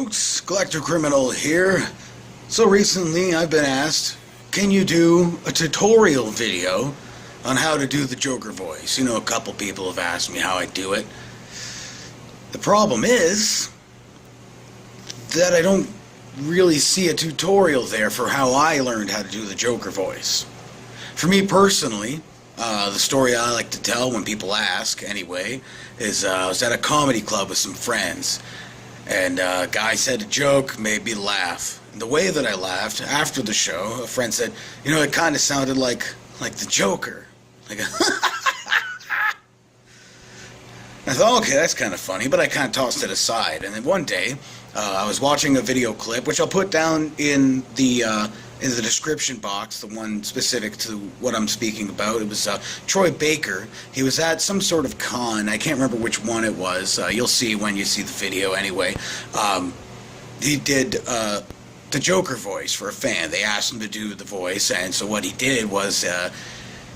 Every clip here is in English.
folks, Collector Criminal here. So recently I've been asked, can you do a tutorial video on how to do the Joker voice? You know, a couple people have asked me how I do it. The problem is that I don't really see a tutorial there for how I learned how to do the Joker voice. For me personally, the story I like to tell when people ask, anyway, is I was at a comedy club with some friends, and a guy said a joke, made me laugh. And the way that I laughed, after the show, a friend said, you know, it kind of sounded like the Joker. Like a I thought, okay, that's kind of funny, but I kind of tossed it aside. And then one day, I was watching a video clip, which I'll put down in the description box, the one specific to what I'm speaking about. It was Troy Baker. He was at some sort of con. I can't remember which one it was. You'll see when you see the video anyway. He did the Joker voice for a fan. They asked him to do the voice, and so what he did was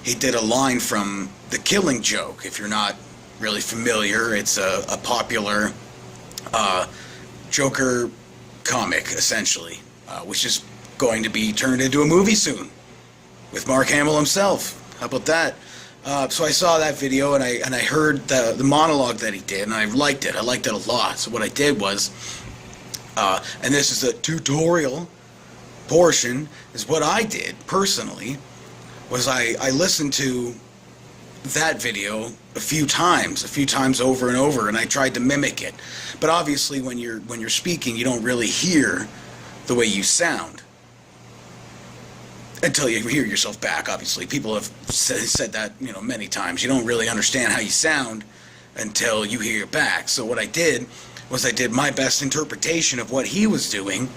he did a line from The Killing Joke. If you're not really familiar, it's a popular Joker comic, essentially, which is going to be turned into a movie soon with Mark Hamill himself. How about that? So I saw that video and I heard the monologue that he did, and I liked it. I liked it a lot. So what I did was, and this is a tutorial portion, is what I did personally was I listened to that video a few times over and over, and I tried to mimic it. But obviously when you're speaking, you don't really hear the way you sound until you hear yourself back. Obviously, people have said that, you know, many times. You don't really understand how you sound until you hear it back. So what I did was I did my best interpretation of what he was doing,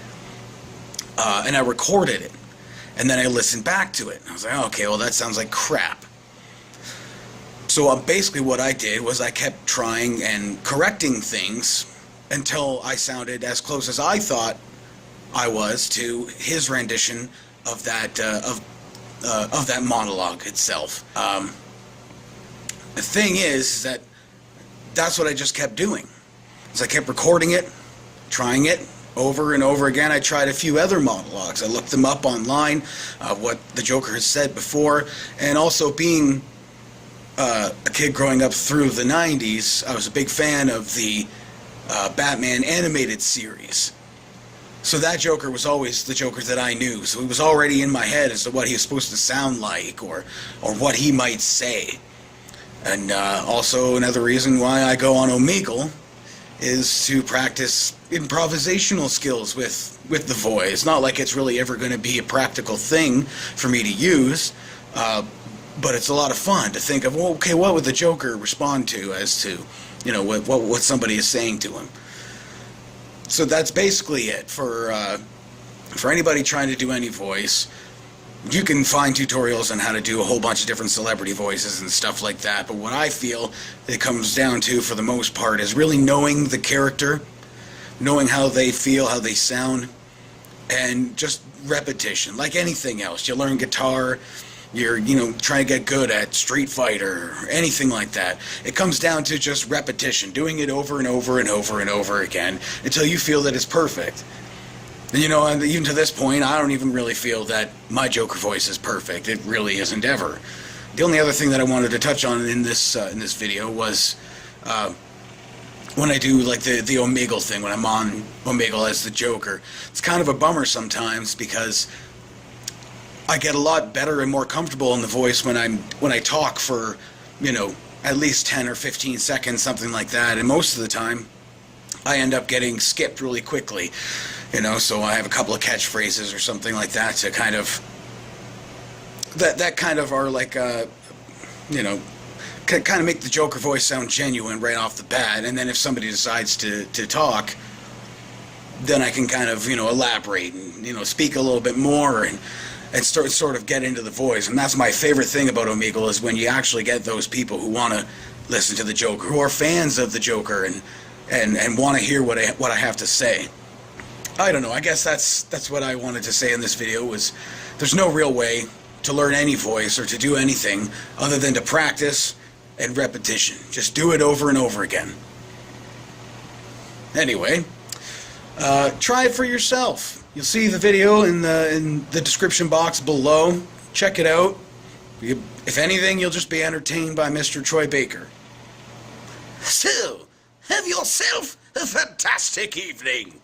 and I recorded it, and then I listened back to it. I was like, oh, okay, well, that sounds like crap. So basically what I did was I kept trying and correcting things until I sounded as close as I thought I was to his rendition of that monologue itself. The thing is that that's what I just kept doing. As I kept recording it, trying it over and over again. I tried a few other monologues. I looked them up online, what the Joker has said before, and also being a kid growing up through the 90s, I was a big fan of the Batman animated series. So that Joker was always the Joker that I knew. So he was already in my head as to what he was supposed to sound like, or what he might say. And also another reason why I go on Omegle is to practice improvisational skills with the voice. It's not like it's really ever going to be a practical thing for me to use, but it's a lot of fun to think of, well, okay, what would the Joker respond to as to, you know, what somebody is saying to him. So that's basically it for anybody trying to do any voice. You can find tutorials on how to do a whole bunch of different celebrity voices and stuff like that, but what I feel it comes down to, for the most part, is really knowing the character, knowing how they feel, how they sound, and just repetition. Like anything else, you learn guitar, you're, you know, trying to get good at Street Fighter or anything like that. It comes down to just repetition, doing it over and over and over and over again until you feel that it's perfect. And, you know, and even to this point, I don't even really feel that my Joker voice is perfect. It really isn't ever. The only other thing that I wanted to touch on in this video was when I do like the Omegle thing, when I'm on Omegle as the Joker. It's kind of a bummer sometimes because I get a lot better and more comfortable in the voice when I talk for, you know, at least 10 or 15 seconds, something like that. And most of the time, I end up getting skipped really quickly, you know. So I have a couple of catchphrases or something like that to kind of that kind of are like, you know, kind of make the Joker voice sound genuine right off the bat. And then if somebody decides to talk, then I can kind of, you know, elaborate and, you know, speak a little bit more and sort of get into the voice. And that's my favorite thing about Omegle, is when you actually get those people who want to listen to the Joker, who are fans of the Joker and want to hear what I have to say. I don't know, I guess that's what I wanted to say in this video, was there's no real way to learn any voice or to do anything other than to practice and repetition. Just do it over and over again. Anyway, Try it for yourself. You'll see the video in the description box below. Check it out. If anything, you'll just be entertained by Mr. Troy Baker. So, have yourself a fantastic evening.